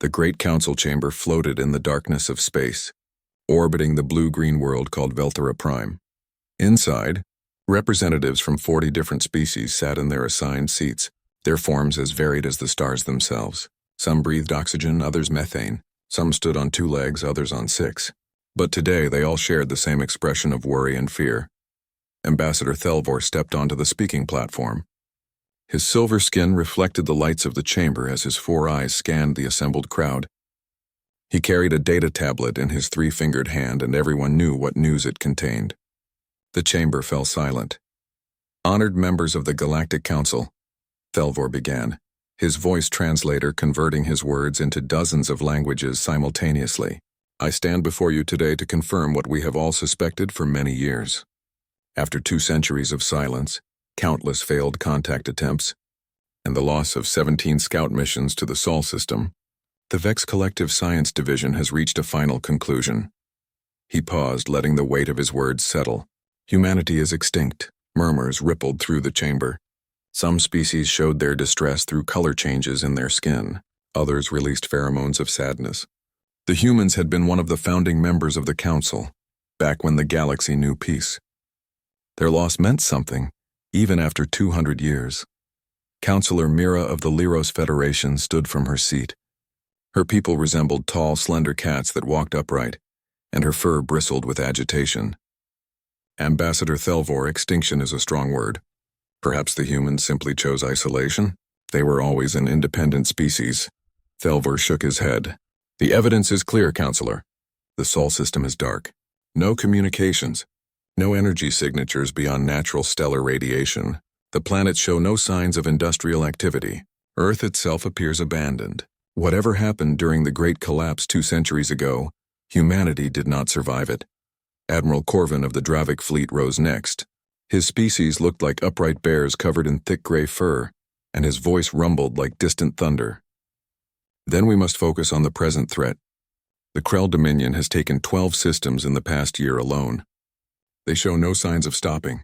The great council chamber floated in the darkness of space, orbiting the blue-green world called Velthera Prime. Inside, representatives from 40 different species sat in their assigned seats, their forms as varied as the stars themselves. Some breathed oxygen, others methane. Some stood on 2 legs, others on 6. But today they all shared the same expression of worry and fear. Ambassador Thelvor stepped onto the speaking platform. His silver skin reflected the lights of the chamber as his 4 eyes scanned the assembled crowd. He carried a data tablet in his 3-fingered hand, and everyone knew what news it contained. The chamber fell silent. Honored members of the Galactic Council, Thelvor began, his voice translator converting his words into dozens of languages simultaneously. I stand before you today to confirm what we have all suspected for many years. After 2 centuries of silence, countless failed contact attempts, and the loss of 17 scout missions to the Sol system, the Vex Collective Science Division has reached a final conclusion. He paused, letting the weight of his words settle. Humanity is extinct. Murmurs rippled through the chamber. Some species showed their distress through color changes in their skin. Others released pheromones of sadness. The humans had been one of the founding members of the Council, back when the galaxy knew peace. Their loss meant something, even after 200 years. Counselor Mira of the Lyros Federation stood from her seat. Her people resembled tall, slender cats that walked upright, and her fur bristled with agitation. Ambassador Thelvor, extinction is a strong word. Perhaps the humans simply chose isolation? They were always an independent species. Thelvor shook his head. The evidence is clear, Counselor. The Sol system is dark. No communications. No energy signatures beyond natural stellar radiation. The planets show no signs of industrial activity. Earth itself appears abandoned. Whatever happened during the Great Collapse 2 centuries ago, humanity did not survive it. Admiral Corvin of the Dravik fleet rose next. His species looked like upright bears covered in thick gray fur, and his voice rumbled like distant thunder. Then we must focus on the present threat. The Krell Dominion has taken 12 systems in the past year alone. They show no signs of stopping.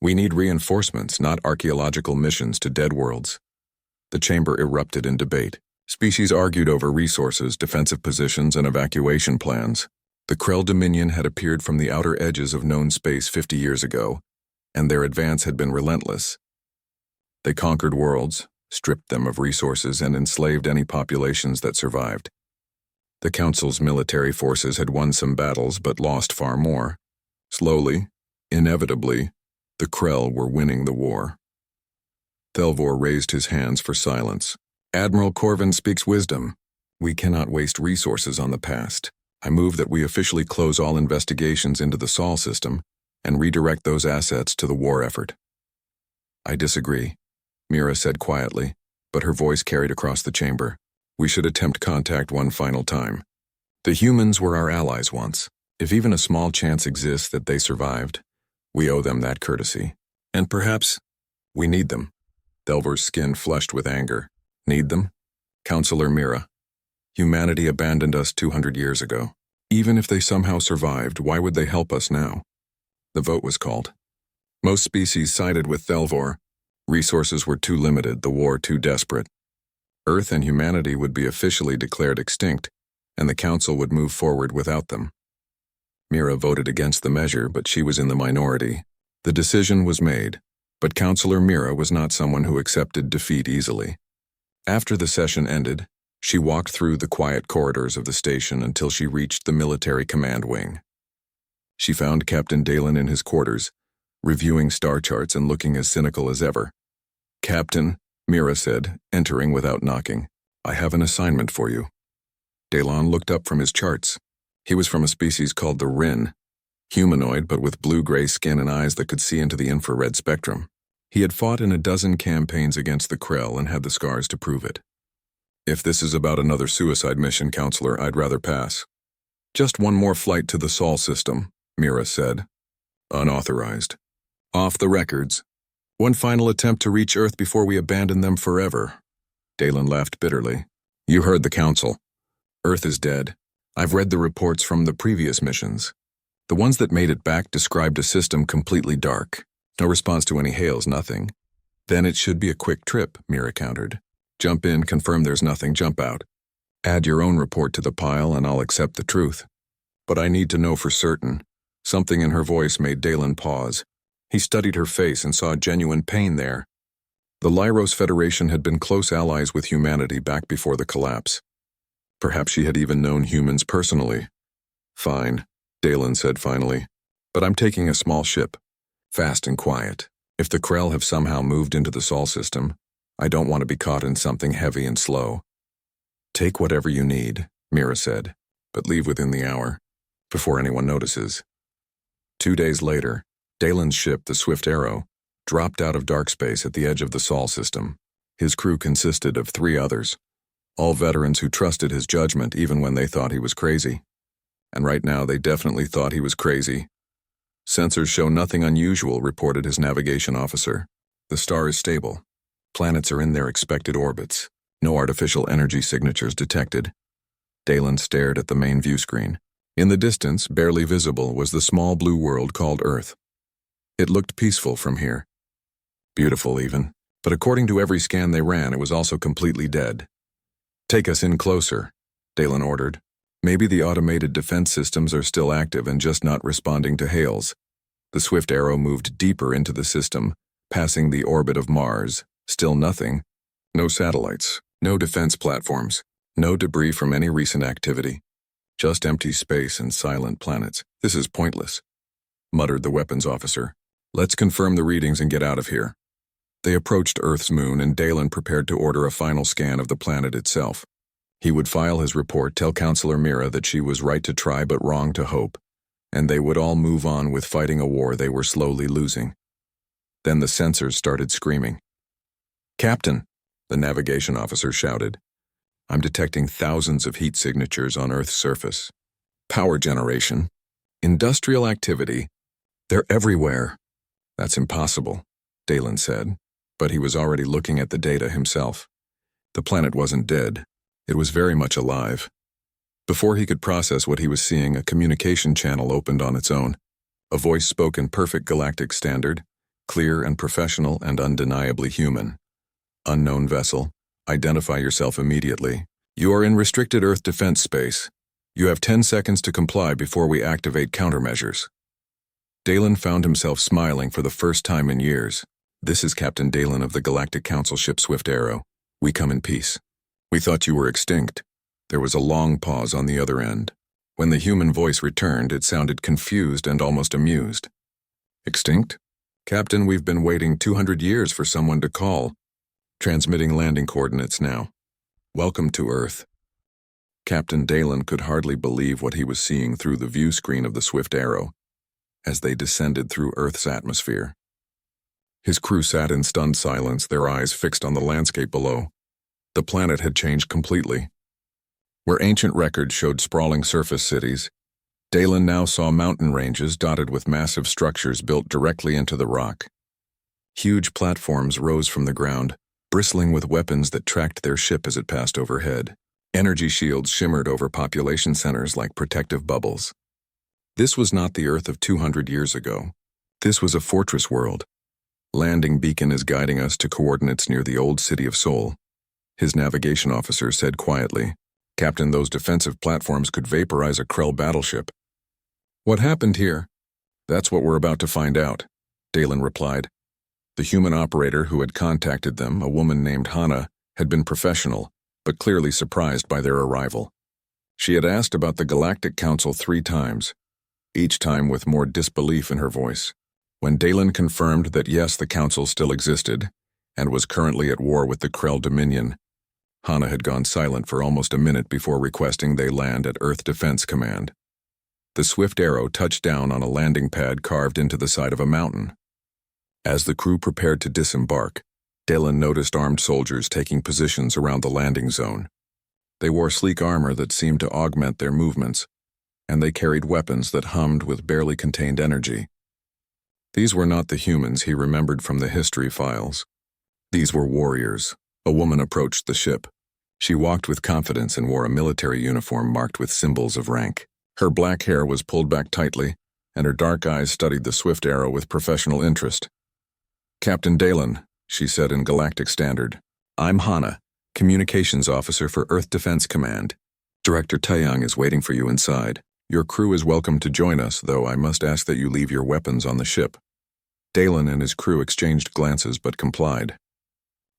We need reinforcements, not archaeological missions to dead worlds. The chamber erupted in debate. Species argued over resources, defensive positions, and evacuation plans. The Krell Dominion had appeared from the outer edges of known space 50 years ago, and their advance had been relentless. They conquered worlds, stripped them of resources, and enslaved any populations that survived. The Council's military forces had won some battles but lost far more. Slowly, inevitably, the Krell were winning the war. Thelvor raised his hands for silence. Admiral Corvin speaks wisdom. We cannot waste resources on the past. I move that we officially close all investigations into the Sol system and redirect those assets to the war effort. I disagree, Mira said quietly, but her voice carried across the chamber. We should attempt contact one final time. The humans were our allies once. If even a small chance exists that they survived, we owe them that courtesy. And perhaps we need them. Thelvor's skin flushed with anger. Need them? Counselor Mira. Humanity abandoned us 200 years ago. Even if they somehow survived, why would they help us now? The vote was called. Most species sided with Thelvor. Resources were too limited, the war too desperate. Earth and humanity would be officially declared extinct, and the Council would move forward without them. Mira voted against the measure, but she was in the minority. The decision was made, but Counselor Mira was not someone who accepted defeat easily. After the session ended, she walked through the quiet corridors of the station until she reached the military command wing. She found Captain Dalen in his quarters, reviewing star charts and looking as cynical as ever. Captain, Mira said, entering without knocking, I have an assignment for you. Dalen looked up from his charts. He was from a species called the Rin, humanoid but with blue-gray skin and eyes that could see into the infrared spectrum. He had fought in a dozen campaigns against the Krell and had the scars to prove it. If this is about another suicide mission, Counselor, I'd rather pass. Just one more flight to the Sol system, Mira said. Unauthorized. Off the records. One final attempt to reach Earth before we abandon them forever. Dalen laughed bitterly. You heard the Council. Earth is dead. I've read the reports from the previous missions. The ones that made it back described a system completely dark. No response to any hails, nothing. Then it should be a quick trip, Mira countered. Jump in, confirm there's nothing, jump out. Add your own report to the pile and I'll accept the truth. But I need to know for certain. Something in her voice made Dalen pause. He studied her face and saw genuine pain there. The Lyros Federation had been close allies with humanity back before the collapse. Perhaps she had even known humans personally. Fine, Dalen said finally. But I'm taking a small ship. Fast and quiet. If the Krell have somehow moved into the Sol system, I don't want to be caught in something heavy and slow. Take whatever you need, Mira said, but leave within the hour, before anyone notices. 2 days later, Dalen's ship, the Swift Arrow, dropped out of dark space at the edge of the Sol system. His crew consisted of 3 others, all veterans who trusted his judgment even when they thought he was crazy. And right now they definitely thought he was crazy. Sensors show nothing unusual, reported his navigation officer. The star is stable. Planets are in their expected orbits. No artificial energy signatures detected. Dalen stared at the main view screen. In the distance, barely visible, was the small blue world called Earth. It looked peaceful from here. Beautiful even, but according to every scan they ran, it was also completely dead. Take us in closer, Dalen ordered. Maybe the automated defense systems are still active and just not responding to hails. The Swift Arrow moved deeper into the system, passing the orbit of Mars. Still nothing. No satellites, no defense platforms, no debris from any recent activity. Just empty space and silent planets. This is pointless, muttered the weapons officer. Let's confirm the readings and get out of here. They approached Earth's moon and Dalen prepared to order a final scan of the planet itself. He would file his report, tell Counselor Mira that she was right to try but wrong to hope, and they would all move on with fighting a war they were slowly losing. Then the sensors started screaming. Captain, the navigation officer shouted. I'm detecting thousands of heat signatures on Earth's surface. Power generation. Industrial activity. They're everywhere. That's impossible, Dalen said, but he was already looking at the data himself. The planet wasn't dead. It was very much alive. Before he could process what he was seeing, a communication channel opened on its own. A voice spoke in perfect galactic standard, clear and professional and undeniably human. Unknown vessel, identify yourself immediately. You are in restricted Earth defense space. You have 10 seconds to comply before we activate countermeasures. Dalen found himself smiling for the first time in years. This is Captain Dalen of the Galactic Council ship Swift Arrow. We come in peace. We thought you were extinct. There was a long pause on the other end. When the human voice returned, it sounded confused and almost amused. Extinct? Captain, we've been waiting 200 years for someone to call. Transmitting landing coordinates now. Welcome to Earth. Captain Dalen could hardly believe what he was seeing through the view screen of the Swift Arrow as they descended through Earth's atmosphere. His crew sat in stunned silence, their eyes fixed on the landscape below. The planet had changed completely. Where ancient records showed sprawling surface cities, Dalen now saw mountain ranges dotted with massive structures built directly into the rock. Huge platforms rose from the ground, bristling with weapons that tracked their ship as it passed overhead. Energy shields shimmered over population centers like protective bubbles. This was not the Earth of 200 years ago. This was a fortress world. Landing beacon is guiding us to coordinates near the old city of Sol. His navigation officer said quietly, Captain, those defensive platforms could vaporize a Krell battleship. What happened here? That's what we're about to find out, Dalen replied. The human operator who had contacted them, a woman named Hannah, had been professional, but clearly surprised by their arrival. She had asked about the Galactic Council 3 times, each time with more disbelief in her voice. When Dalen confirmed that yes, the Council still existed, and was currently at war with the Krell Dominion, Hannah had gone silent for almost a minute before requesting they land at Earth Defense Command. The Swift Arrow touched down on a landing pad carved into the side of a mountain. As the crew prepared to disembark, Dalen noticed armed soldiers taking positions around the landing zone. They wore sleek armor that seemed to augment their movements, and they carried weapons that hummed with barely contained energy. These were not the humans he remembered from the history files. These were warriors. A woman approached the ship. She walked with confidence and wore a military uniform marked with symbols of rank. Her black hair was pulled back tightly, and her dark eyes studied the Swift Arrow with professional interest. Captain Dalen, she said in Galactic Standard. I'm Hannah, Communications Officer for Earth Defense Command. Director Taeyang is waiting for you inside. Your crew is welcome to join us, though I must ask that you leave your weapons on the ship. Dalen and his crew exchanged glances but complied.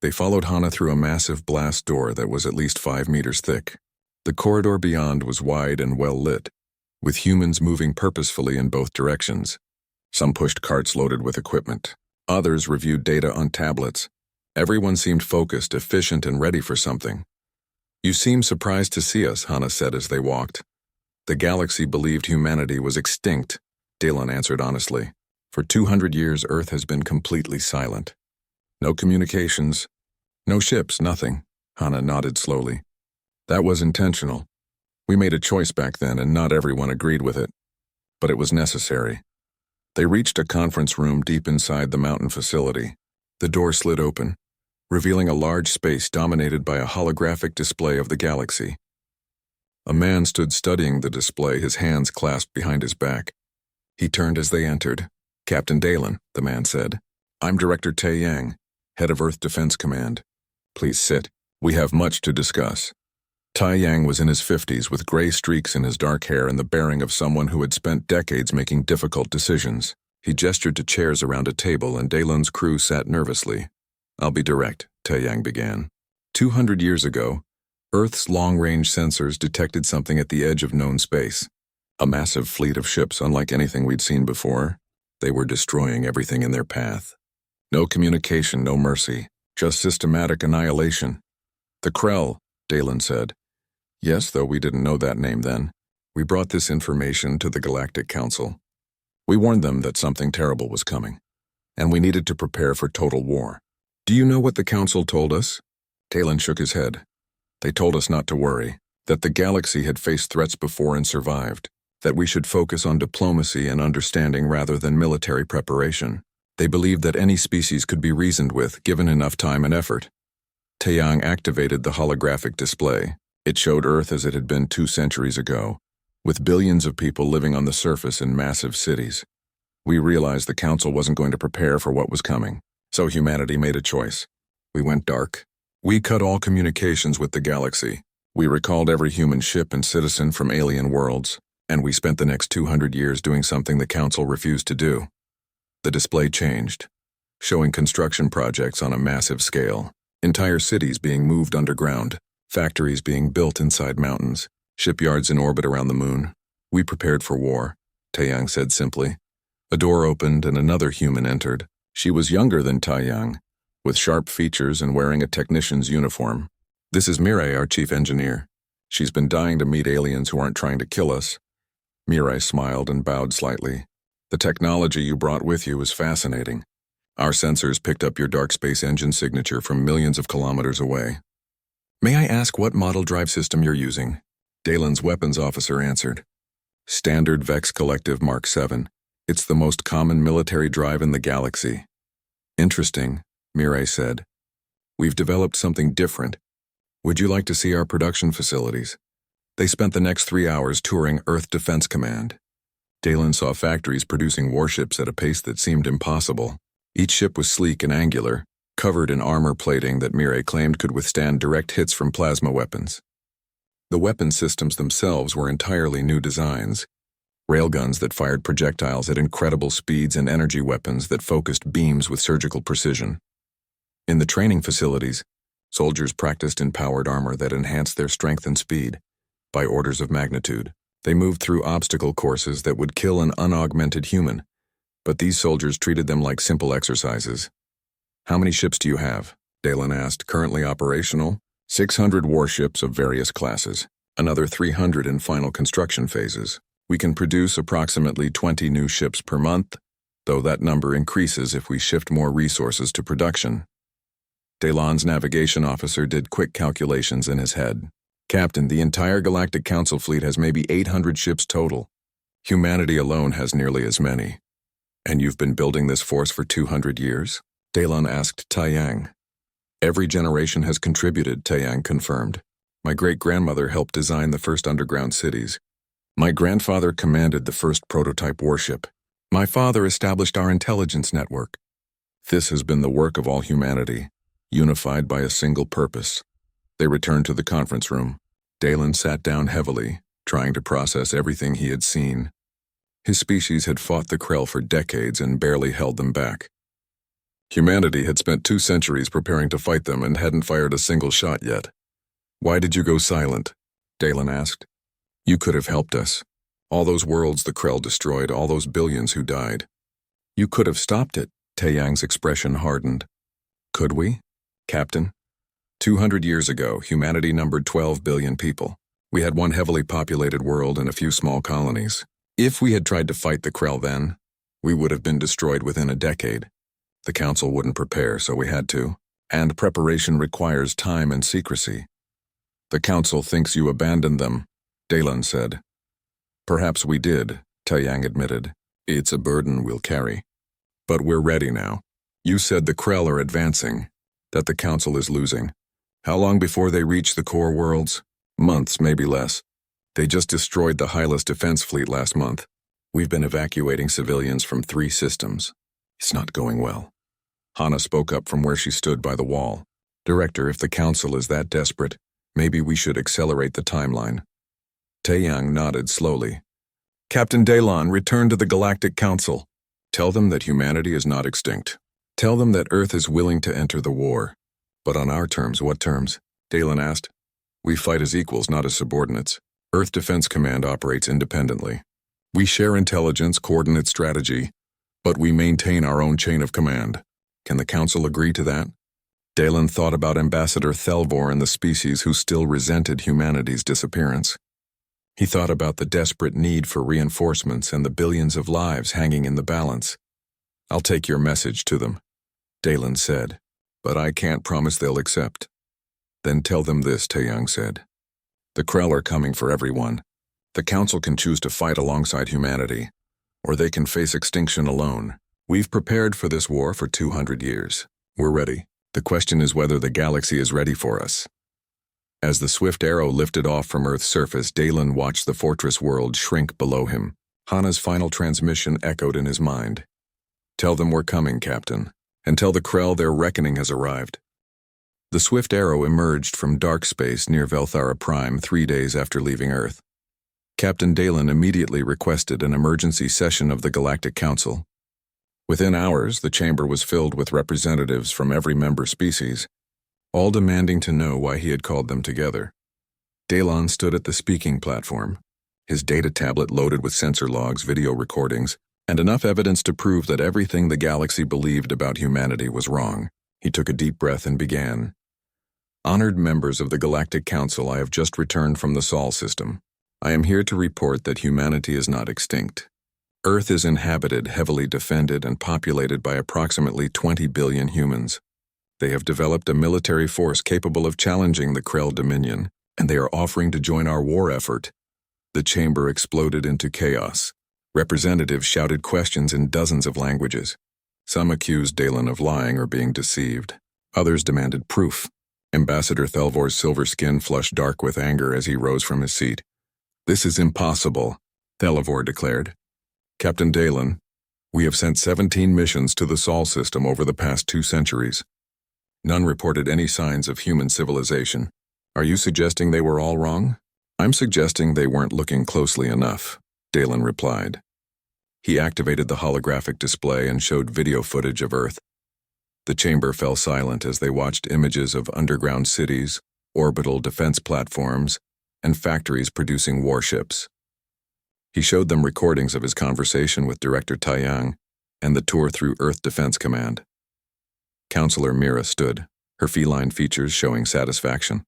They followed Hana through a massive blast door that was at least 5 meters thick. The corridor beyond was wide and well lit, with humans moving purposefully in both directions. Some pushed carts loaded with equipment. Others reviewed data on tablets. Everyone seemed focused, efficient, and ready for something. You seem surprised to see us, Hana said as they walked. The galaxy believed humanity was extinct, Dalen answered honestly. For 200 years, Earth has been completely silent. No communications, no ships, nothing. Hana nodded slowly. That was intentional. We made a choice back then, and not everyone agreed with it. But it was necessary. They reached a conference room deep inside the mountain facility. The door slid open, revealing a large space dominated by a holographic display of the galaxy. A man stood studying the display, his hands clasped behind his back. He turned as they entered. Captain Dalen, the man said. I'm Director Taeyang, head of Earth Defense Command. Please sit. We have much to discuss. Taeyang was in his 50s with gray streaks in his dark hair and the bearing of someone who had spent decades making difficult decisions. He gestured to chairs around a table, and Dalen's crew sat nervously. I'll be direct, Taeyang began. 200 years ago, Earth's long-range sensors detected something at the edge of known space. A massive fleet of ships unlike anything we'd seen before. They were destroying everything in their path. No communication, no mercy, just systematic annihilation. The Krell, Dalen said. Yes, though we didn't know that name then. We brought this information to the Galactic Council. We warned them that something terrible was coming, and we needed to prepare for total war. Do you know what the Council told us? Dalen shook his head. They told us not to worry, that the galaxy had faced threats before and survived, that we should focus on diplomacy and understanding rather than military preparation. They believed that any species could be reasoned with, given enough time and effort. Taeyang activated the holographic display. It showed Earth as it had been 2 centuries ago, with billions of people living on the surface in massive cities. We realized the Council wasn't going to prepare for what was coming, so humanity made a choice. We went dark. We cut all communications with the galaxy. We recalled every human ship and citizen from alien worlds, and we spent the next 200 years doing something the Council refused to do. The display changed, showing construction projects on a massive scale, entire cities being moved underground, factories being built inside mountains, shipyards in orbit around the moon. We prepared for war, Taeyang said simply. A door opened and another human entered. She was younger than Taeyang, with sharp features and wearing a technician's uniform. This is Mirai, our chief engineer. She's been dying to meet aliens who aren't trying to kill us. Mirai smiled and bowed slightly. The technology you brought with you is fascinating. Our sensors picked up your dark space engine signature from millions of kilometers away. May I ask what model drive system you're using? Dalen's weapons officer answered. Standard Vex Collective Mark 7. It's the most common military drive in the galaxy. Interesting, Mirai said. We've developed something different. Would you like to see our production facilities? They spent the next 3 hours touring Earth Defense Command. Dalen saw factories producing warships at a pace that seemed impossible. Each ship was sleek and angular, covered in armor plating that Mirai claimed could withstand direct hits from plasma weapons. The weapon systems themselves were entirely new designs. Railguns that fired projectiles at incredible speeds and energy weapons that focused beams with surgical precision. In the training facilities, soldiers practiced in powered armor that enhanced their strength and speed. By orders of magnitude, they moved through obstacle courses that would kill an unaugmented human, but these soldiers treated them like simple exercises. How many ships do you have? Dalen asked. Currently operational? 600 warships of various classes, another 300 in final construction phases. We can produce approximately 20 new ships per month, though that number increases if we shift more resources to production. Dalen's navigation officer did quick calculations in his head. Captain, the entire Galactic Council fleet has maybe 800 ships total. Humanity alone has nearly as many. And you've been building this force for 200 years? Dalen asked Taeyang. Every generation has contributed, Taeyang confirmed. My great-grandmother helped design the first underground cities. My grandfather commanded the first prototype warship. My father established our intelligence network. This has been the work of all humanity, unified by a single purpose. They returned to the conference room. Dalen sat down heavily, trying to process everything he had seen. His species had fought the Krell for decades and barely held them back. Humanity had spent 2 centuries preparing to fight them and hadn't fired a single shot yet. "Why did you go silent?" Dalen asked. "You could have helped us. All those worlds the Krell destroyed, all those billions who died. You could have stopped it." Taeyang's expression hardened. "Could we, Captain? 200 years ago, humanity numbered 12 billion people. We had one heavily populated world and a few small colonies. If we had tried to fight the Krell then, we would have been destroyed within a decade. The Council wouldn't prepare, so we had to. And preparation requires time and secrecy." "The Council thinks you abandoned them," Dalen said. "Perhaps we did," Taeyang admitted. "It's a burden we'll carry. But we're ready now. You said the Krell are advancing, that the Council is losing. How long before they reach the core worlds? Months, maybe less. They just destroyed the Hylas defense fleet last month. We've been evacuating civilians from 3 systems. It's not going well." Hana spoke up from where she stood by the wall. "Director, if the Council is that desperate, maybe we should accelerate the timeline." Taeyang nodded slowly. "Captain Dalen, return to the Galactic Council. Tell them that humanity is not extinct. Tell them that Earth is willing to enter the war. But on our terms." "What terms?" Dalen asked. "We fight as equals, not as subordinates. Earth Defense Command operates independently. We share intelligence, coordinate strategy, but we maintain our own chain of command. Can the Council agree to that?" Dalen thought about Ambassador Thelvor and the species who still resented humanity's disappearance. He thought about the desperate need for reinforcements and the billions of lives hanging in the balance. "I'll take your message to them," Dalen said, "but I can't promise they'll accept." "Then tell them this," Taeyang said. "The Krell are coming for everyone. The Council can choose to fight alongside humanity, or they can face extinction alone. We've prepared for this war for 200 years. We're ready. The question is whether the galaxy is ready for us." As the swift arrow lifted off from Earth's surface, Dalen watched the fortress world shrink below him. Hana's final transmission echoed in his mind. "Tell them we're coming, Captain, and tell the Krell their reckoning has arrived." The swift arrow emerged from dark space near Velthara Prime 3 days after leaving Earth. Captain Dalen immediately requested an emergency session of the Galactic Council. Within hours, the chamber was filled with representatives from every member species, all demanding to know why he had called them together. Dalen stood at the speaking platform, his data tablet loaded with sensor logs, video recordings, and enough evidence to prove that everything the galaxy believed about humanity was wrong. He took a deep breath and began. "Honored members of the Galactic Council, I have just returned from the Sol system. I am here to report that humanity is not extinct. Earth is inhabited, heavily defended, and populated by approximately 20 billion humans. They have developed a military force capable of challenging the Krell Dominion, and they are offering to join our war effort." The chamber exploded into chaos. Representatives shouted questions in dozens of languages. Some accused Dalen of lying or being deceived. Others demanded proof. Ambassador Thelvor's silver skin flushed dark with anger as he rose from his seat. "This is impossible," Thelvor declared. "Captain Dalen, we have sent 17 missions to the Sol system over the past 2 centuries. None reported any signs of human civilization. Are you suggesting they were all wrong?" "I'm suggesting they weren't looking closely enough," Dalen replied. He activated the holographic display and showed video footage of Earth. The chamber fell silent as they watched images of underground cities, orbital defense platforms, and factories producing warships. He showed them recordings of his conversation with Director Taeyang and the tour through Earth Defense Command. Counselor Mira stood, her feline features showing satisfaction.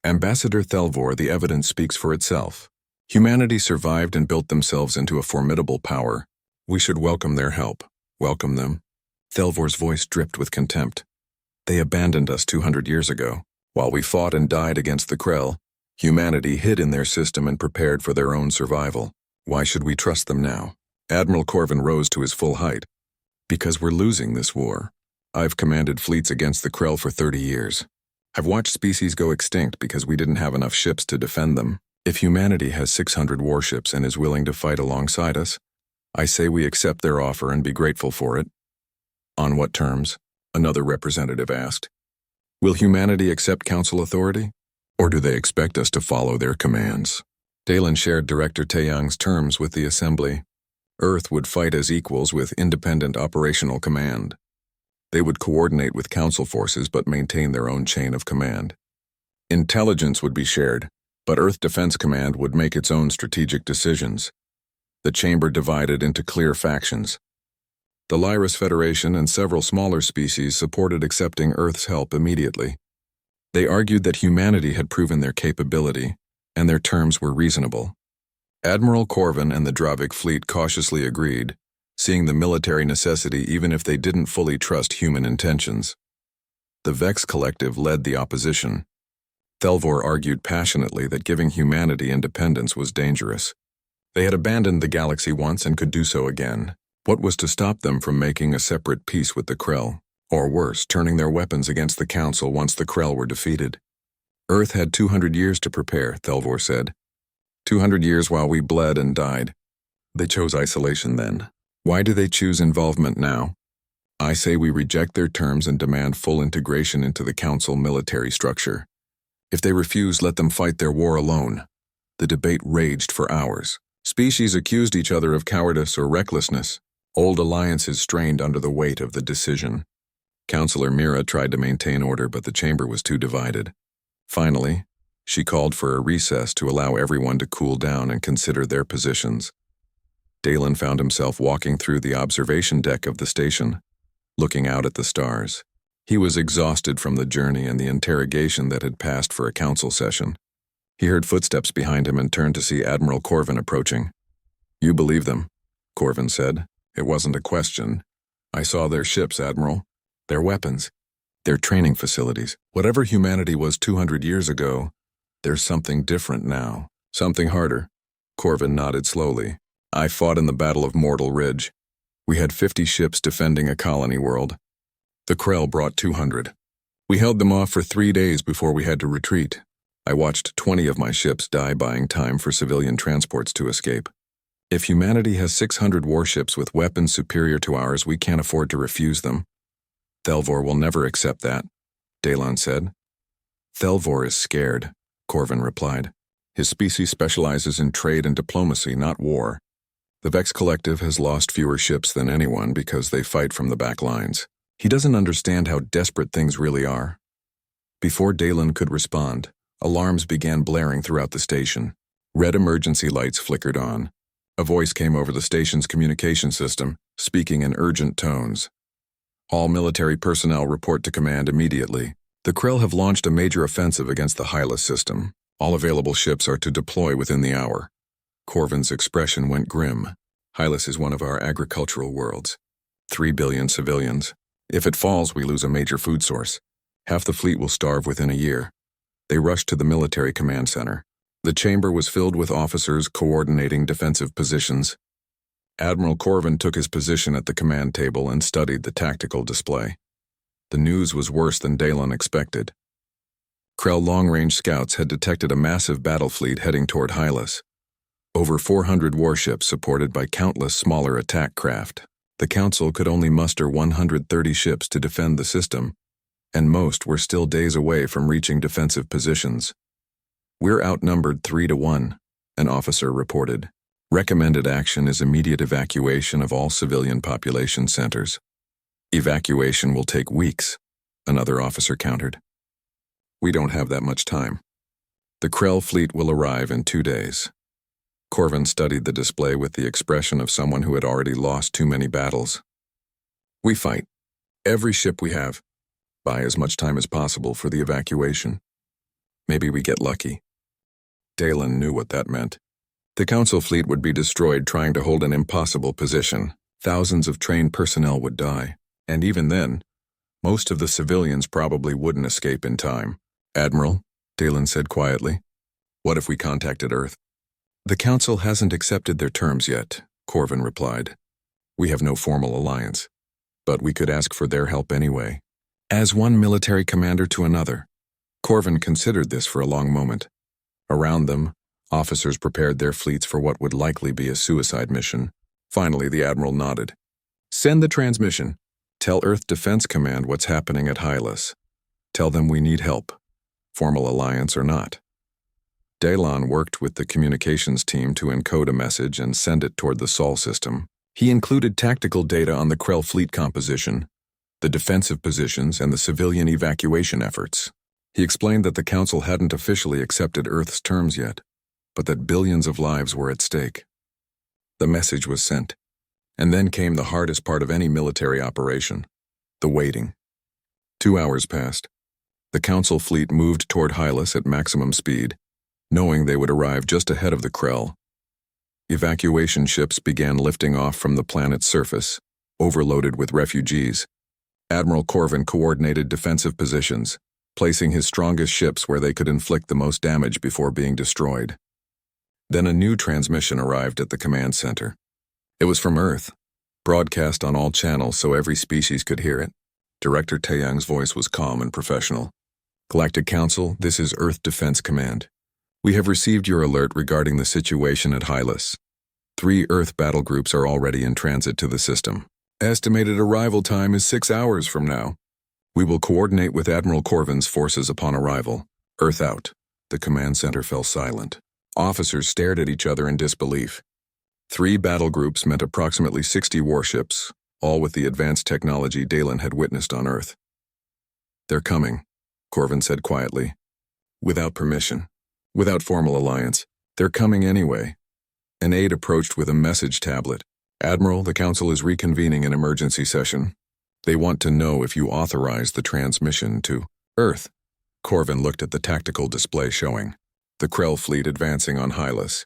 "Ambassador Thelvor, the evidence speaks for itself. Humanity survived and built themselves into a formidable power. We should welcome their help. Welcome them." Thelvor's voice dripped with contempt. "They abandoned us 200 years ago. While we fought and died against the Krell, humanity hid in their system and prepared for their own survival. Why should we trust them now?" Admiral Corvin rose to his full height. "Because we're losing this war. I've commanded fleets against the Krell for 30 years. I've watched species go extinct because we didn't have enough ships to defend them. If humanity has 600 warships and is willing to fight alongside us, I say we accept their offer and be grateful for it." "On what terms?" another representative asked. "Will humanity accept council authority?" Or do they expect us to follow their commands? Dalen shared Director Taeyang's terms with the Assembly. Earth would fight as equals with independent operational command. They would coordinate with Council forces but maintain their own chain of command. Intelligence would be shared, but Earth Defense Command would make its own strategic decisions. The chamber divided into clear factions. The Lyris Federation and several smaller species supported accepting Earth's help immediately. They argued that humanity had proven their capability, and their terms were reasonable. Admiral Corvin and the Dravik fleet cautiously agreed, seeing the military necessity even if they didn't fully trust human intentions. The Vex Collective led the opposition. Thelvor argued passionately that giving humanity independence was dangerous. They had abandoned the galaxy once and could do so again. What was to stop them from making a separate peace with the Krell, or worse, turning their weapons against the Council once the Krell were defeated? Earth had 200 years to prepare, Thelvor said. 200 years while we bled and died. They chose isolation then. Why do they choose involvement now? I say we reject their terms and demand full integration into the Council military structure. If they refuse, let them fight their war alone. The debate raged for hours. Species accused each other of cowardice or recklessness. Old alliances strained under the weight of the decision. Counselor Mira tried to maintain order, but the chamber was too divided. Finally, she called for a recess to allow everyone to cool down and consider their positions. Dalen found himself walking through the observation deck of the station, looking out at the stars. He was exhausted from the journey and the interrogation that had passed for a council session. He heard footsteps behind him and turned to see Admiral Corvin approaching. "You believe them," Corvin said. "It wasn't a question. I saw their ships, Admiral. Their weapons. Their training facilities. Whatever humanity was 200 years ago, there's something different now. Something harder." Corvin nodded slowly. "I fought in the Battle of Mortal Ridge. We had 50 ships defending a colony world. The Krell brought 200. We held them off for 3 days before we had to retreat. I watched 20 of my ships die buying time for civilian transports to escape. If humanity has 600 warships with weapons superior to ours, we can't afford to refuse them." "Thelvor will never accept that," Dalen said. "Thelvor is scared," Corvin replied. "His species specializes in trade and diplomacy, not war. The Vex Collective has lost fewer ships than anyone because they fight from the back lines. He doesn't understand how desperate things really are." Before Dalen could respond, alarms began blaring throughout the station. Red emergency lights flickered on. A voice came over the station's communication system, speaking in urgent tones. "All military personnel report to command immediately. The Krell have launched a major offensive against the Hylas system. All available ships are to deploy within the hour." Corvin's expression went grim. "Hylas is one of our agricultural worlds. 3 billion civilians. If it falls, we lose a major food source. Half the fleet will starve within a year." They rushed to the military command center. The chamber was filled with officers coordinating defensive positions. Admiral Corvin took his position at the command table and studied the tactical display. The news was worse than Dalen expected. Krell long-range scouts had detected a massive battle fleet heading toward Hylas. Over 400 warships supported by countless smaller attack craft. The Council could only muster 130 ships to defend the system, and most were still days away from reaching defensive positions. "We're outnumbered 3-1, an officer reported. "Recommended action is immediate evacuation of all civilian population centers." "Evacuation will take weeks," another officer countered. "We don't have that much time. The Krell fleet will arrive in 2 days." Corvin studied the display with the expression of someone who had already lost too many battles. "We fight. Every ship we have. Buy as much time as possible for the evacuation. Maybe we get lucky." Dalen knew what that meant. The Council fleet would be destroyed trying to hold an impossible position. Thousands of trained personnel would die, and even then, most of the civilians probably wouldn't escape in time. "Admiral," Dalen said quietly, "what if we contacted Earth?" "The Council hasn't accepted their terms yet," Corvin replied. "We have no formal alliance, but we could ask for their help anyway." As one military commander to another, Corvin considered this for a long moment. Around them, officers prepared their fleets for what would likely be a suicide mission. Finally, the Admiral nodded. "Send the transmission. Tell Earth Defense Command what's happening at Hylas. Tell them we need help. formal alliance or not. Dalon worked with the communications team to encode a message and send it toward the Sol system. He included tactical data on the Krell fleet composition, the defensive positions, and the civilian evacuation efforts. He explained that the Council hadn't officially accepted Earth's terms yet, but that billions of lives were at stake. The message was sent, and then came the hardest part of any military operation, the waiting. 2 hours passed. The Council fleet moved toward Hylas at maximum speed, knowing they would arrive just ahead of the Krell. Evacuation ships began lifting off from the planet's surface, overloaded with refugees. Admiral Corvin coordinated defensive positions, placing his strongest ships where they could inflict the most damage before being destroyed. Then a new transmission arrived at the command center. It was from Earth, broadcast on all channels so every species could hear it. Director Taeyang's voice was calm and professional. Galactic Council, this is Earth Defense Command. We have received your alert regarding the situation at Hylas. 3 Earth battle groups are already in transit to the system. Estimated arrival time is 6 hours from now. We will coordinate with Admiral Corvin's forces upon arrival. Earth out. The command center fell silent. Officers stared at each other in disbelief. 3 battle groups meant approximately 60 warships, all with the advanced technology Dalon had witnessed on Earth. They're coming, Corvin said quietly. Without permission. Without formal alliance. They're coming anyway. An aide approached with a message tablet. Admiral, the Council is reconvening an emergency session. They want to know if you authorize the transmission to Earth. Corvin looked at the tactical display showing the Krell fleet advancing on Hylas.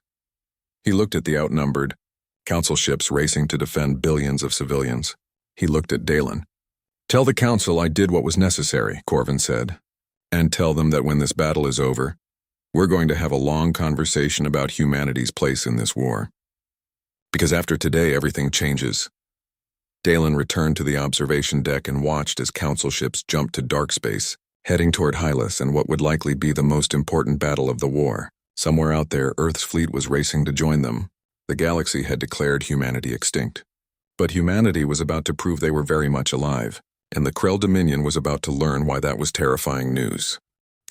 He looked at the outnumbered Council ships racing to defend billions of civilians. He looked at Dalon. Tell the Council I did what was necessary, Corvin said. And tell them that when this battle is over, we're going to have a long conversation about humanity's place in this war. Because after today, everything changes. Dalon returned to the observation deck and watched as Council ships jumped to dark space, heading toward Hylas and what would likely be the most important battle of the war. Somewhere out there, Earth's fleet was racing to join them. The galaxy had declared humanity extinct. But humanity was about to prove they were very much alive, and the Krell Dominion was about to learn why that was terrifying news.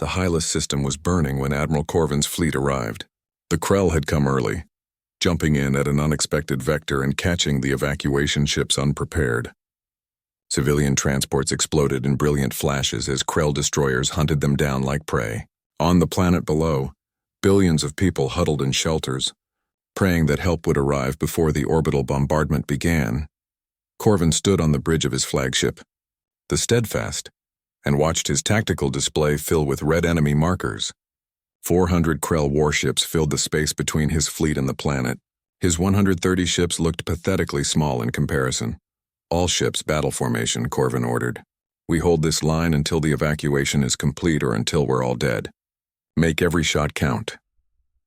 The Hylas system was burning when Admiral Corvin's fleet arrived. The Krell had come early, jumping in at an unexpected vector and catching the evacuation ships unprepared. Civilian transports exploded in brilliant flashes as Krell destroyers hunted them down like prey. On the planet below, billions of people huddled in shelters, praying that help would arrive before the orbital bombardment began. Corvin stood on the bridge of his flagship, the Steadfast, and watched his tactical display fill with red enemy markers. 400 Krell warships filled the space between his fleet and the planet. His 130 ships looked pathetically small in comparison. All ships battle formation, Corvin ordered. We hold this line until the evacuation is complete or until we're all dead. Make every shot count.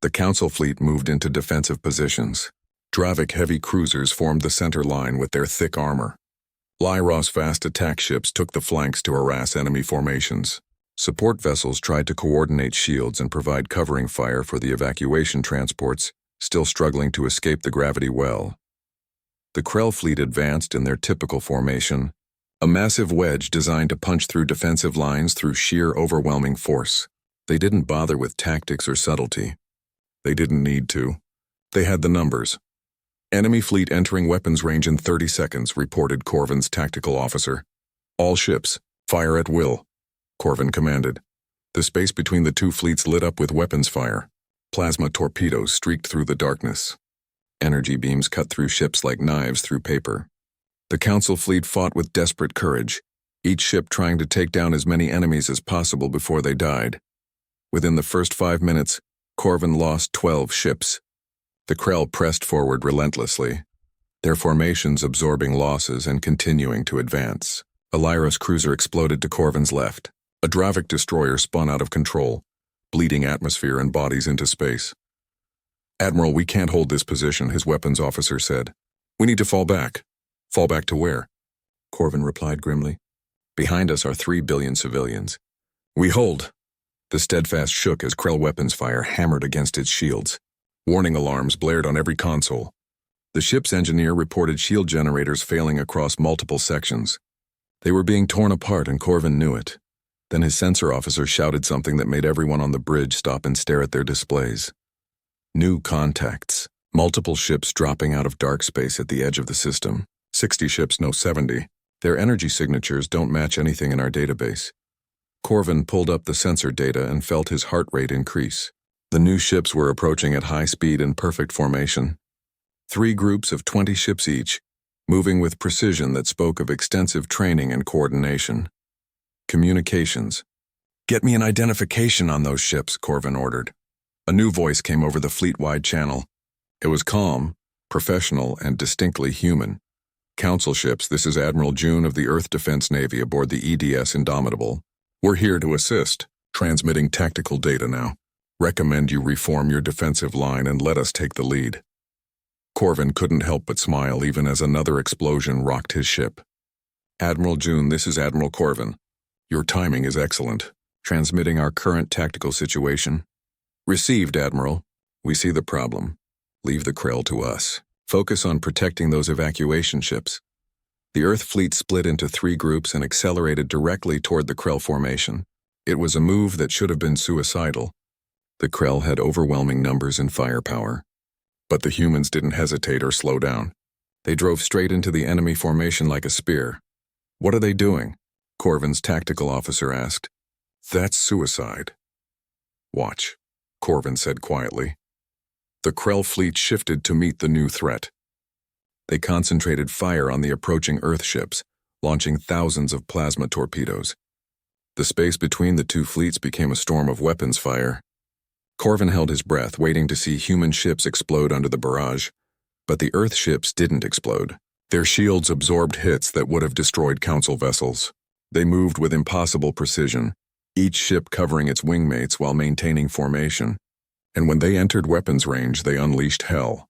The Council fleet moved into defensive positions. Dravik heavy cruisers formed the center line with their thick armor. Lyros fast attack ships took the flanks to harass enemy formations. Support vessels tried to coordinate shields and provide covering fire for the evacuation transports, still struggling to escape the gravity well. The Krell fleet advanced in their typical formation, a massive wedge designed to punch through defensive lines through sheer overwhelming force. They didn't bother with tactics or subtlety. They didn't need to. They had the numbers. Enemy fleet entering weapons range in 30 seconds, reported Corvin's tactical officer. All ships, fire at will, Corvin commanded. The space between the two fleets lit up with weapons fire. Plasma torpedoes streaked through the darkness. Energy beams cut through ships like knives through paper. The Council fleet fought with desperate courage, each ship trying to take down as many enemies as possible before they died. Within the first 5 minutes, Corvin lost 12 ships. The Krell pressed forward relentlessly, their formations absorbing losses and continuing to advance. A Lyros cruiser exploded to Corvin's left. A Dravik destroyer spun out of control, bleeding atmosphere and bodies into space. Admiral, we can't hold this position, his weapons officer said. We need to fall back. Fall back to where? Corvin replied grimly. Behind us are 3 billion civilians. We hold. The Steadfast shook as Krell weapons fire hammered against its shields. Warning alarms blared on every console. The ship's engineer reported shield generators failing across multiple sections. They were being torn apart and Corvin knew it. Then his sensor officer shouted something that made everyone on the bridge stop and stare at their displays. New contacts. Multiple ships dropping out of dark space at the edge of the system. 60 ships, no 70. Their energy signatures don't match anything in our database. Corvin pulled up the sensor data and felt his heart rate increase. The new ships were approaching at high speed in perfect formation. 3 groups of 20 ships each, moving with precision that spoke of extensive training and coordination. Communications. "Get me an identification on those ships," Corvin ordered. A new voice came over the fleet-wide channel. It was calm, professional, and distinctly human. "Council ships, this is Admiral June of the Earth Defense Navy aboard the EDS Indomitable. We're here to assist, transmitting tactical data now. Recommend you reform your defensive line and let us take the lead." Corvin couldn't help but smile even as another explosion rocked his ship. "Admiral June, this is Admiral Corvin. Your timing is excellent. Transmitting our current tactical situation." "Received, Admiral. We see the problem. Leave the Krell to us. Focus on protecting those evacuation ships." The Earth fleet split into 3 groups and accelerated directly toward the Krell formation. It was a move that should have been suicidal. The Krell had overwhelming numbers and firepower. But the humans didn't hesitate or slow down. They drove straight into the enemy formation like a spear. "What are they doing?" Corvin's tactical officer asked. "That's suicide." "Watch," Corvin said quietly. The Krell fleet shifted to meet the new threat. They concentrated fire on the approaching Earth ships, launching thousands of plasma torpedoes. The space between the 2 fleets became a storm of weapons fire. Corvin held his breath, waiting to see human ships explode under the barrage. But the Earth ships didn't explode. Their shields absorbed hits that would have destroyed Council vessels. They moved with impossible precision, each ship covering its wingmates while maintaining formation. And when they entered weapons range, they unleashed hell.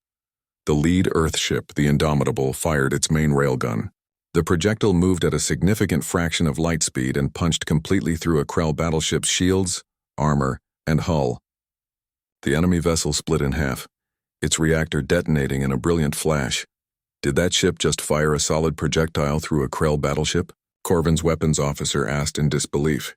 The lead Earth ship, the Indomitable, fired its main railgun. The projectile moved at a significant fraction of light speed and punched completely through a Krell battleship's shields, armor, and hull. The enemy vessel split in half, its reactor detonating in a brilliant flash. Did that ship just fire a solid projectile through a Krell battleship? Corvin's weapons officer asked in disbelief.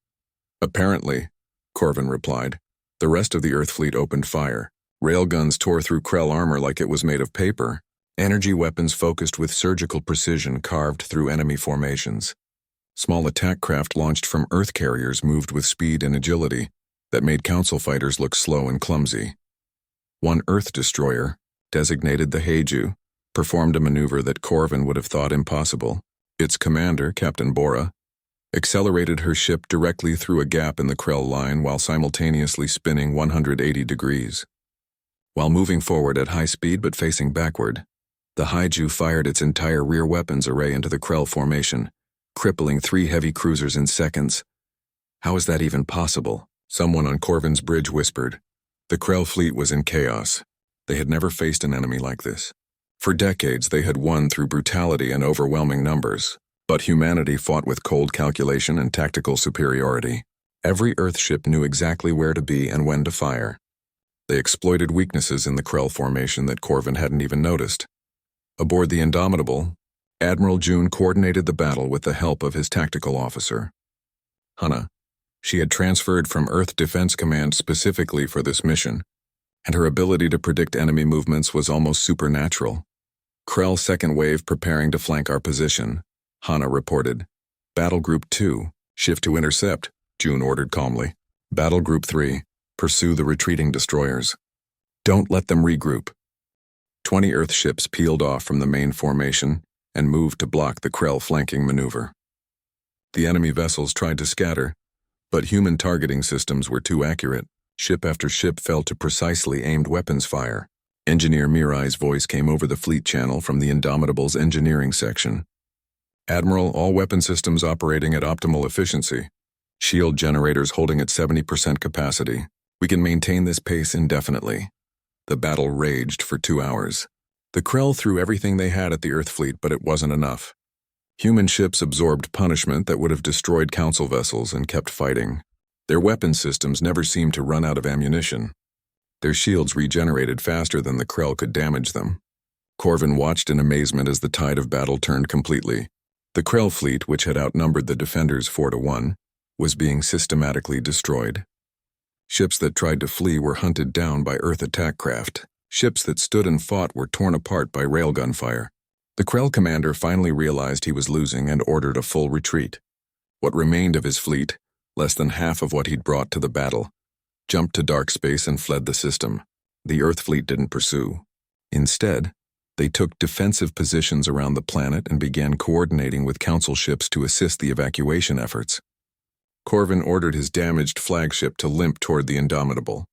"Apparently," Corvin replied. The rest of the Earth fleet opened fire. Railguns tore through Krell armor like it was made of paper. Energy weapons focused with surgical precision carved through enemy formations. Small attack craft launched from Earth carriers moved with speed and agility that made Council fighters look slow and clumsy. One Earth destroyer, designated the Heiju, performed a maneuver that Corvin would have thought impossible. Its commander, Captain Bora, accelerated her ship directly through a gap in the Krell line while simultaneously spinning 180 degrees. While moving forward at high speed but facing backward, the Heiju fired its entire rear weapons array into the Krell formation, crippling 3 heavy cruisers in seconds. How is that even possible? Someone on Corvin's bridge whispered. The Krell fleet was in chaos. They had never faced an enemy like this. For decades, they had won through brutality and overwhelming numbers. But humanity fought with cold calculation and tactical superiority. Every Earth ship knew exactly where to be and when to fire. They exploited weaknesses in the Krell formation that Corvin hadn't even noticed. Aboard the Indomitable, Admiral June coordinated the battle with the help of his tactical officer, Hannah. She had transferred from Earth Defense Command specifically for this mission, and her ability to predict enemy movements was almost supernatural. "Krell second wave preparing to flank our position," Hannah reported. "Battle Group 2, shift to intercept," June ordered calmly. "Battle Group 3, pursue the retreating destroyers. Don't let them regroup." 20 Earth ships peeled off from the main formation and moved to block the Krell flanking maneuver. The enemy vessels tried to scatter, but human targeting systems were too accurate. Ship after ship fell to precisely aimed weapons fire. Engineer Mirai's voice came over the fleet channel from the Indomitable's engineering section. "Admiral, all weapon systems operating at optimal efficiency. Shield generators holding at 70% capacity. We can maintain this pace indefinitely." The battle raged for 2 hours. The Krell threw everything they had at the Earth fleet, but it wasn't enough. Human ships absorbed punishment that would have destroyed Council vessels and kept fighting. Their weapon systems never seemed to run out of ammunition. Their shields regenerated faster than the Krell could damage them. Corvin watched in amazement as the tide of battle turned completely. The Krell fleet, which had outnumbered the defenders 4-1, was being systematically destroyed. Ships that tried to flee were hunted down by Earth attack craft. Ships that stood and fought were torn apart by railgun fire. The Krell commander finally realized he was losing and ordered a full retreat. What remained of his fleet, less than half of what he'd brought to the battle, jumped to dark space and fled the system. The Earth fleet didn't pursue. Instead, they took defensive positions around the planet and began coordinating with Council ships to assist the evacuation efforts. Corvin ordered his damaged flagship to limp toward the Indomitable.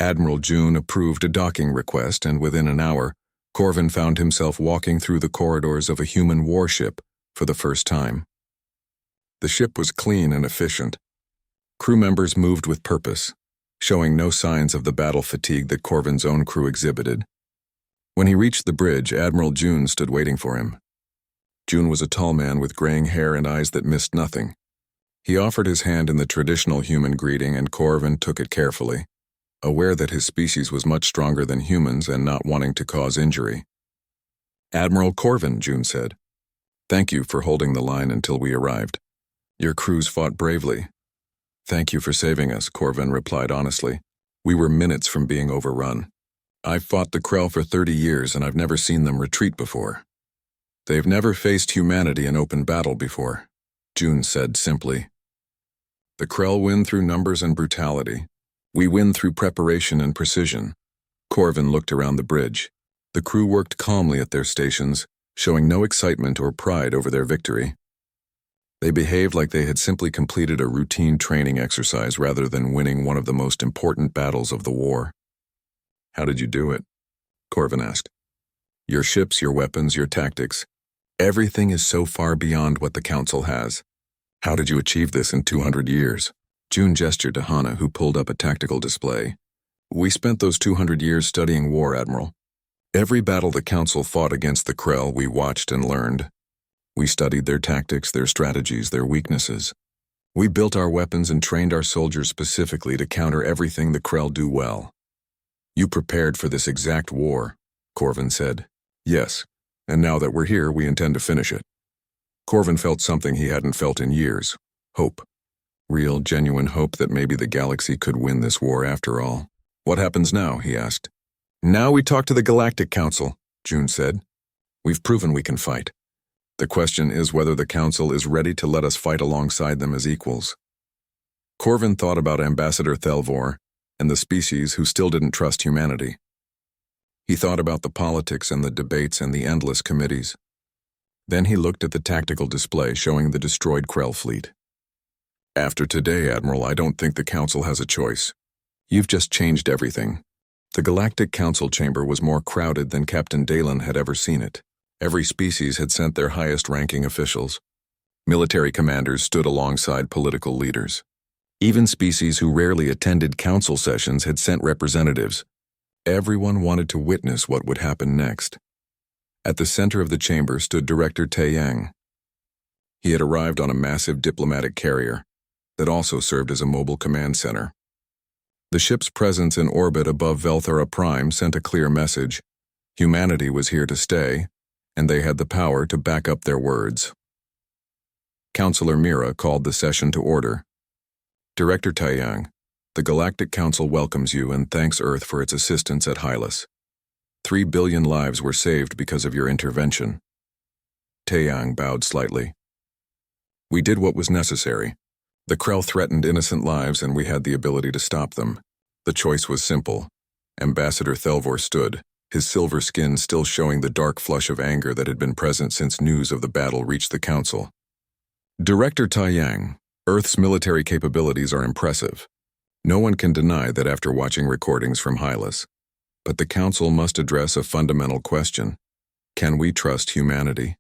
Admiral June approved a docking request, and within an hour, Corvin found himself walking through the corridors of a human warship for the first time. The ship was clean and efficient. Crew members moved with purpose, showing no signs of the battle fatigue that Corvin's own crew exhibited. When he reached the bridge, Admiral June stood waiting for him. June was a tall man with graying hair and eyes that missed nothing. He offered his hand in the traditional human greeting, and Corvin took it carefully, aware that his species was much stronger than humans and not wanting to cause injury. "Admiral Corvin," June said. "Thank you for holding the line until we arrived. Your crews fought bravely." "Thank you for saving us," Corvin replied honestly. "We were minutes from being overrun. I've fought the Krell for 30 years and I've never seen them retreat before. They've never faced humanity in open battle before," June said simply. "The Krell win through numbers and brutality. We win through preparation and precision." Corvin looked around the bridge. The crew worked calmly at their stations, showing no excitement or pride over their victory. They behaved like they had simply completed a routine training exercise rather than winning one of the most important battles of the war. "How did you do it?" Corvin asked. "Your ships, your weapons, your tactics. Everything is so far beyond what the Council has. How did you achieve this in 200 years? June gestured to Hana, who pulled up a tactical display. "We spent those 200 years studying war, Admiral. Every battle the Council fought against the Krell, we watched and learned. We studied their tactics, their strategies, their weaknesses. We built our weapons and trained our soldiers specifically to counter everything the Krell do well." "You prepared for this exact war," Corvin said. "Yes, and now that we're here, we intend to finish it." Corvin felt something he hadn't felt in years: hope. Real, genuine hope that maybe the galaxy could win this war after all. "What happens now?" he asked. "Now we talk to the Galactic Council," June said. "We've proven we can fight. The question is whether the Council is ready to let us fight alongside them as equals." Corvin thought about Ambassador Thelvor and the species who still didn't trust humanity. He thought about the politics and the debates and the endless committees. Then he looked at the tactical display showing the destroyed Krell fleet. "After today, Admiral, I don't think the Council has a choice. You've just changed everything." The Galactic Council chamber was more crowded than Captain Dalen had ever seen it. Every species had sent their highest-ranking officials. Military commanders stood alongside political leaders. Even species who rarely attended council sessions had sent representatives. Everyone wanted to witness what would happen next. At the center of the chamber stood Director Taeyang. He had arrived on a massive diplomatic carrier that also served as a mobile command center. The ship's presence in orbit above Velthara Prime sent a clear message. Humanity was here to stay, and they had the power to back up their words. Counselor Mira called the session to order. "Director Taeyang, the Galactic Council welcomes you and thanks Earth for its assistance at Hylas. 3 billion lives were saved because of your intervention." Taeyang bowed slightly. "We did what was necessary. The Krell threatened innocent lives and we had the ability to stop them. The choice was simple." Ambassador Thelvor stood, his silver skin still showing the dark flush of anger that had been present since news of the battle reached the Council. "Director Taeyang, Earth's military capabilities are impressive. No one can deny that after watching recordings from Hylas. But the Council must address a fundamental question. Can we trust humanity?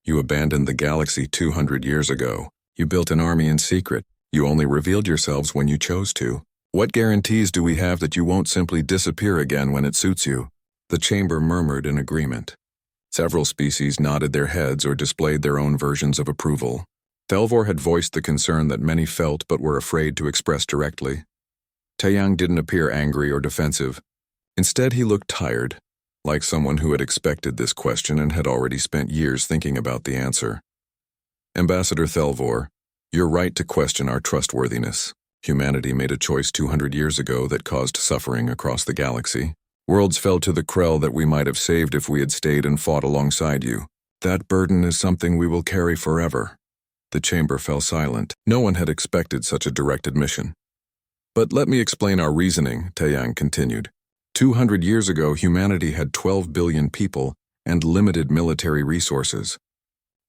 You abandoned the galaxy 200 years ago. You built an army in secret. You only revealed yourselves when you chose to. What guarantees do we have that you won't simply disappear again when it suits you?" The chamber murmured in agreement. Several species nodded their heads or displayed their own versions of approval. Thelvor had voiced the concern that many felt but were afraid to express directly. Taeyang didn't appear angry or defensive. Instead, he looked tired, like someone who had expected this question and had already spent years thinking about the answer. "Ambassador Thelvor, You're right to question our trustworthiness. Humanity made a choice 200 years ago that caused suffering across the galaxy. Worlds fell to the Krell that we might have saved if we had stayed and fought alongside you. That burden is something we will carry forever. The chamber fell silent. No one had expected such a direct admission. But let me explain our reasoning, Taeyang continued. 200 years ago, humanity had 12 billion people and limited military resources.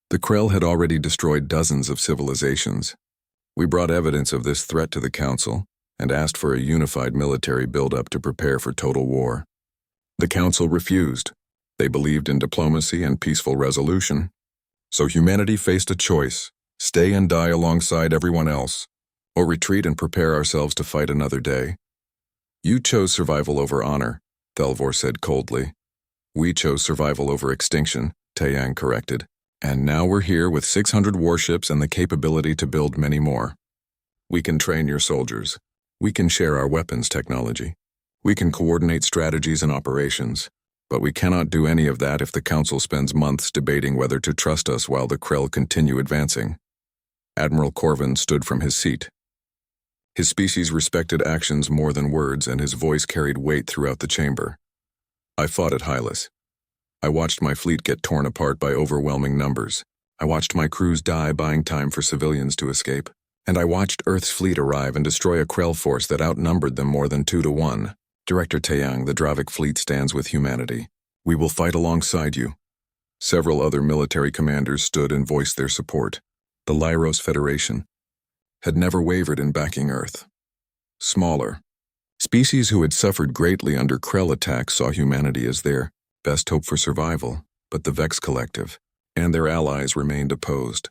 The Krell had already destroyed dozens of civilizations. We brought evidence of this threat to the Council and asked for a unified military buildup to prepare for total war. The Council refused. They believed in diplomacy and peaceful resolution. So humanity faced a choice: stay and die alongside everyone else, or retreat and prepare ourselves to fight another day. You chose survival over honor, Thelvor said coldly. We chose survival over extinction, Taeyang corrected. And now we're here with 600 warships and the capability to build many more. We can train your soldiers. We can share our weapons technology. We can coordinate strategies and operations. But we cannot do any of that if the Council spends months debating whether to trust us while the Krell continue advancing. Admiral Corvin stood from his seat. His species respected actions more than words, and his voice carried weight throughout the chamber. I fought at Hylas. I watched my fleet get torn apart by overwhelming numbers. I watched my crews die buying time for civilians to escape. And I watched Earth's fleet arrive and destroy a Krell force that outnumbered them more than 2 to 1. Director Taeyang, the Dravik fleet stands with humanity. We will fight alongside you. Several other military commanders stood and voiced their support. The Lyros Federation had never wavered in backing Earth. Smaller species who had suffered greatly under Krell attacks saw humanity as their best hope for survival, but the Vex Collective and their allies remained opposed.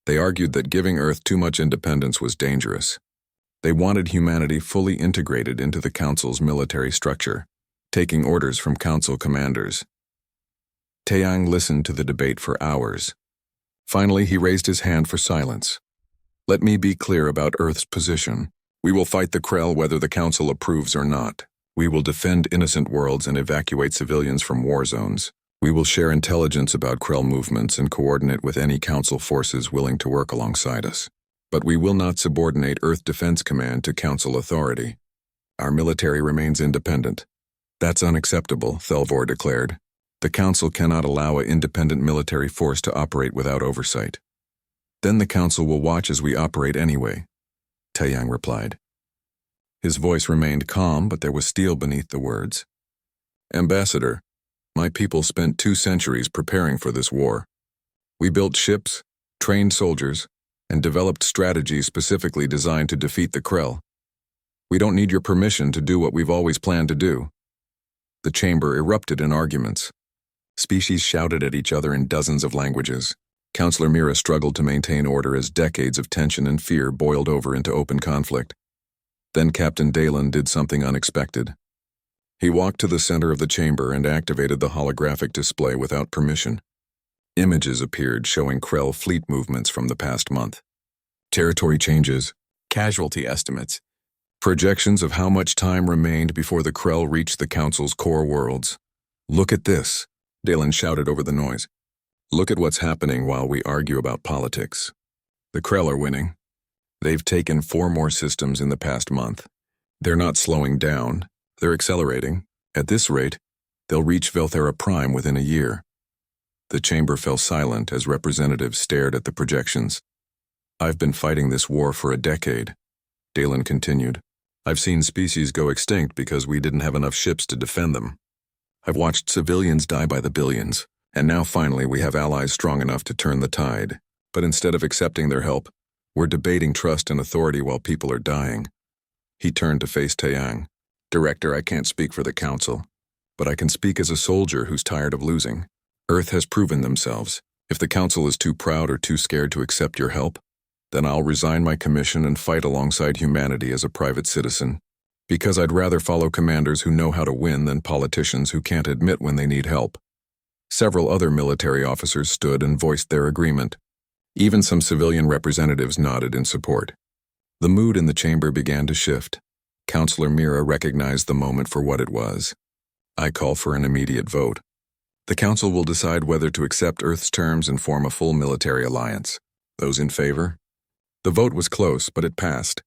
They argued that giving Earth too much independence was dangerous. They wanted humanity fully integrated into the Council's military structure, taking orders from Council commanders. Taeyang listened to the debate for hours. Finally, he raised his hand for silence. Let me be clear about Earth's position. We will fight the Krell whether the Council approves or not. We will defend innocent worlds and evacuate civilians from war zones. We will share intelligence about Krell movements and coordinate with any Council forces willing to work alongside us. But we will not subordinate Earth Defense Command to Council authority. Our military remains independent. That's unacceptable, Thelvor declared. The Council cannot allow an independent military force to operate without oversight. Then the Council will watch as we operate anyway, Taeyang replied. His voice remained calm, but there was steel beneath the words. Ambassador, my people spent 2 centuries preparing for this war. We built ships, trained soldiers, and developed strategies specifically designed to defeat the Krell. We don't need your permission to do what we've always planned to do. The chamber erupted in arguments. Species shouted at each other in dozens of languages. Counselor Mira struggled to maintain order as decades of tension and fear boiled over into open conflict. Then Captain Dalen did something unexpected. He walked to the center of the chamber and activated the holographic display without permission. Images appeared showing Krell fleet movements from the past month. Territory changes, casualty estimates, projections of how much time remained before the Krell reached the Council's core worlds. Look at this, Dalen shouted over the noise. Look at what's happening while we argue about politics. The Krell are winning. They've taken 4 more systems in the past month. They're not slowing down, they're accelerating. At this rate, they'll reach Velthera Prime within a year. The chamber fell silent as representatives stared at the projections. I've been fighting this war for a decade, Dalen continued. I've seen species go extinct because we didn't have enough ships to defend them. I've watched civilians die by the billions, and now finally we have allies strong enough to turn the tide. But instead of accepting their help, we're debating trust and authority while people are dying. He turned to face Taeyang. Director, I can't speak for the Council, but I can speak as a soldier who's tired of losing. Earth has proven themselves. If the Council is too proud or too scared to accept your help, then I'll resign my commission and fight alongside humanity as a private citizen. Because I'd rather follow commanders who know how to win than politicians who can't admit when they need help. Several other military officers stood and voiced their agreement. Even some civilian representatives nodded in support. The mood in the chamber began to shift. Counselor Mira recognized the moment for what it was. I call for an immediate vote. The Council will decide whether to accept Earth's terms and form a full military alliance. Those in favor? The vote was close, but it passed.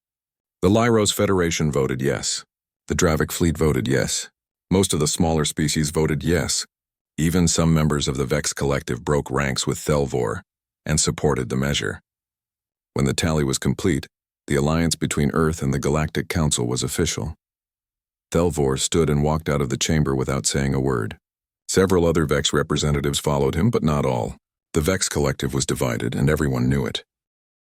The Lyros Federation voted yes. The Dravik fleet voted yes. Most of the smaller species voted yes. Even some members of the Vex Collective broke ranks with Thelvor and supported the measure. When the tally was complete, the alliance between Earth and the Galactic Council was official. Thelvor stood and walked out of the chamber without saying a word. Several other Vex representatives followed him, but not all. The Vex Collective was divided, and everyone knew it.